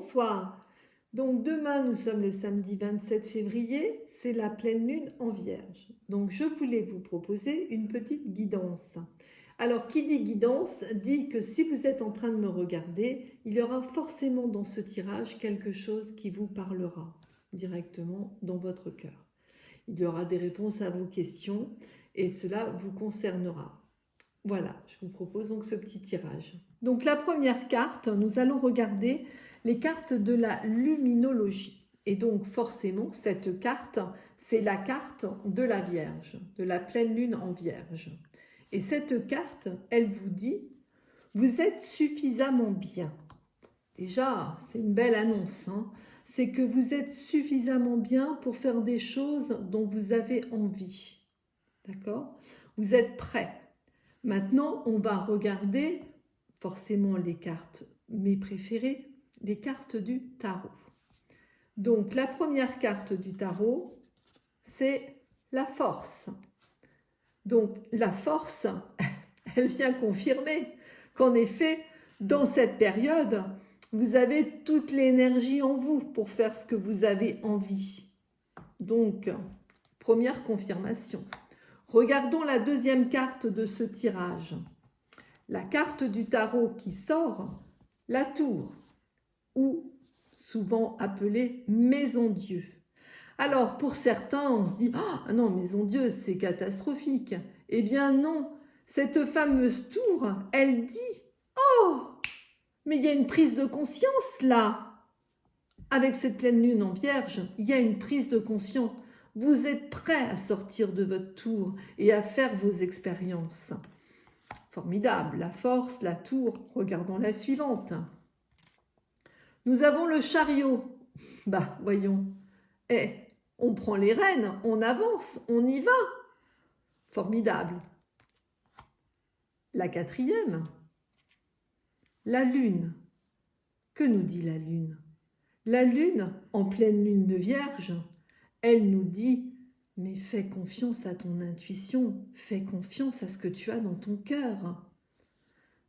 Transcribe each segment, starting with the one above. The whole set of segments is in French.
Bonsoir. Donc demain, nous sommes le samedi 27 février, c'est la pleine lune en Vierge. Donc je voulais vous proposer une petite guidance. Alors qui dit guidance dit que si vous êtes en train de me regarder, il y aura forcément dans ce tirage quelque chose qui vous parlera directement dans votre cœur. Il y aura des réponses à vos questions et cela vous concernera. Voilà, je vous propose donc ce petit tirage. Donc la première carte, nous allons regarder les cartes de la luminologie. Et donc forcément, cette carte, c'est la carte de la Vierge, de la pleine lune en Vierge. Et cette carte, elle vous dit, vous êtes suffisamment bien. Déjà, c'est une belle annonce, hein. C'est que vous êtes suffisamment bien pour faire des choses dont vous avez envie. D'accord? Vous êtes prêt. Maintenant, on va regarder forcément les cartes, mes préférées, les cartes du tarot. Donc, la première carte du tarot, c'est la force. Donc, la force, elle vient confirmer qu'en effet, dans cette période, vous avez toute l'énergie en vous pour faire ce que vous avez envie. Donc, première confirmation. Regardons la deuxième carte de ce tirage. La carte du tarot qui sort, la tour, ou souvent appelée Maison Dieu. Alors, pour certains, on se dit « Ah non, Maison Dieu, c'est catastrophique ». Eh bien non, cette fameuse tour, elle dit « Oh, mais il y a une prise de conscience là ». Avec cette pleine lune en Vierge, il y a une prise de conscience. Vous êtes prêt à sortir de votre tour et à faire vos expériences. Formidable, la force, la tour. Regardons la suivante. Nous avons le chariot. Bah, voyons. On prend les rênes, on avance, on y va. Formidable. La quatrième. La lune. Que nous dit la lune? La lune, en pleine lune de Vierge, elle nous dit « Mais fais confiance à ton intuition, fais confiance à ce que tu as dans ton cœur. »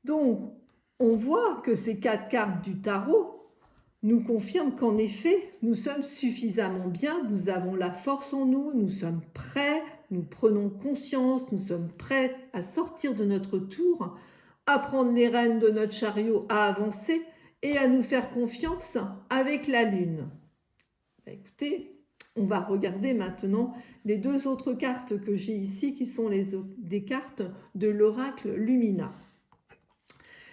Donc, on voit que ces 4 cartes du tarot nous confirment qu'en effet, nous sommes suffisamment bien, nous avons la force en nous, nous sommes prêts, nous prenons conscience, nous sommes prêts à sortir de notre tour, à prendre les rênes de notre chariot, à avancer et à nous faire confiance avec la lune. Écoutez, on va regarder maintenant les 2 autres cartes que j'ai ici qui sont des cartes de l'oracle Lumina.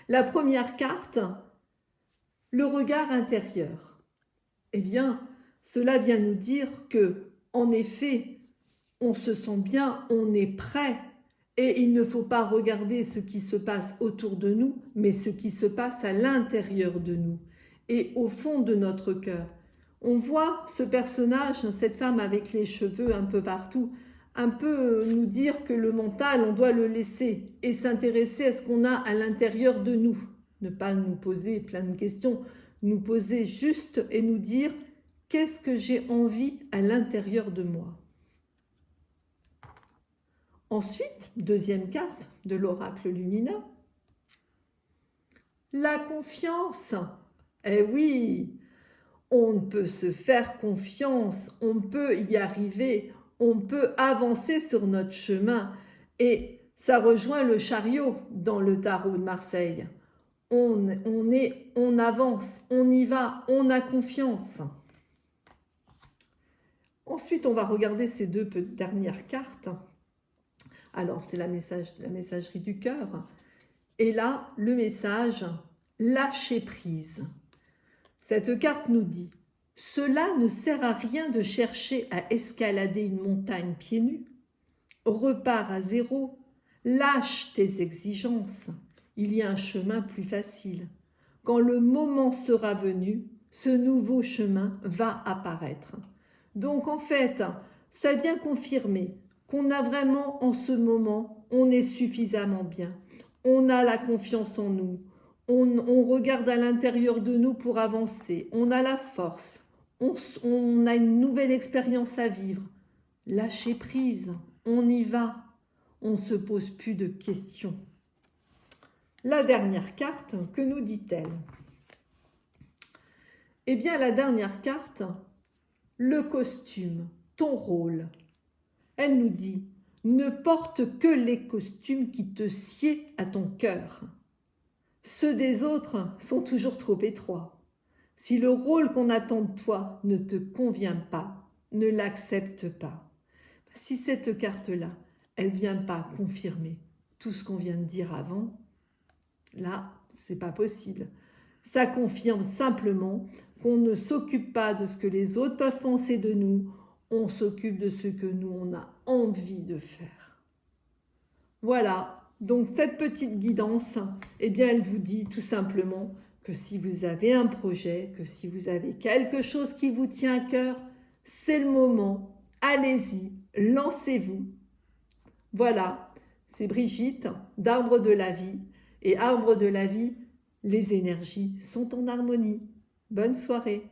La première carte, le regard intérieur. Eh bien, cela vient nous dire que, en effet, on se sent bien, on est prêt et il ne faut pas regarder ce qui se passe autour de nous, mais ce qui se passe à l'intérieur de nous et au fond de notre cœur. On voit ce personnage, cette femme avec les cheveux un peu partout, un peu nous dire que le mental, on doit le laisser et s'intéresser à ce qu'on a à l'intérieur de nous. Ne pas nous poser plein de questions, nous poser juste et nous dire qu'est-ce que j'ai envie à l'intérieur de moi. Ensuite, deuxième carte de l'oracle Lumina, la confiance. Eh oui, on peut se faire confiance, on peut y arriver, on peut avancer sur notre chemin. Et ça rejoint le chariot dans le tarot de Marseille. On avance, on y va, on a confiance. Ensuite, on va regarder ces 2 dernières cartes. Alors, c'est la messagerie du cœur. Et là, le message, lâcher prise. Cette carte nous dit, cela ne sert à rien de chercher à escalader une montagne pieds nus. Repars à zéro, lâche tes exigences. Il y a un chemin plus facile. Quand le moment sera venu, ce nouveau chemin va apparaître. Donc en fait, ça vient confirmer qu'on a vraiment en ce moment, on est suffisamment bien. On a la confiance en nous. On regarde à l'intérieur de nous pour avancer. On a la force. On a une nouvelle expérience à vivre. Lâcher prise. On y va. On ne se pose plus de questions. La dernière carte, que nous dit-elle? Eh bien, la dernière carte, le costume, ton rôle. Elle nous dit, ne porte que les costumes qui te sied à ton cœur. Ceux des autres sont toujours trop étroits. Si le rôle qu'on attend de toi ne te convient pas, ne l'accepte pas. Si cette carte-là, elle ne vient pas confirmer tout ce qu'on vient de dire avant, là, c'est pas possible. Ça confirme simplement qu'on ne s'occupe pas de ce que les autres peuvent penser de nous, on s'occupe de ce que nous, on a envie de faire. Voilà, donc cette petite guidance, eh bien, elle vous dit tout simplement que si vous avez un projet, que si vous avez quelque chose qui vous tient à cœur, c'est le moment, allez-y, lancez-vous. Voilà, c'est Brigitte d'Arbre de la Vie. Et Arbre de la Vie, les énergies sont en harmonie. Bonne soirée.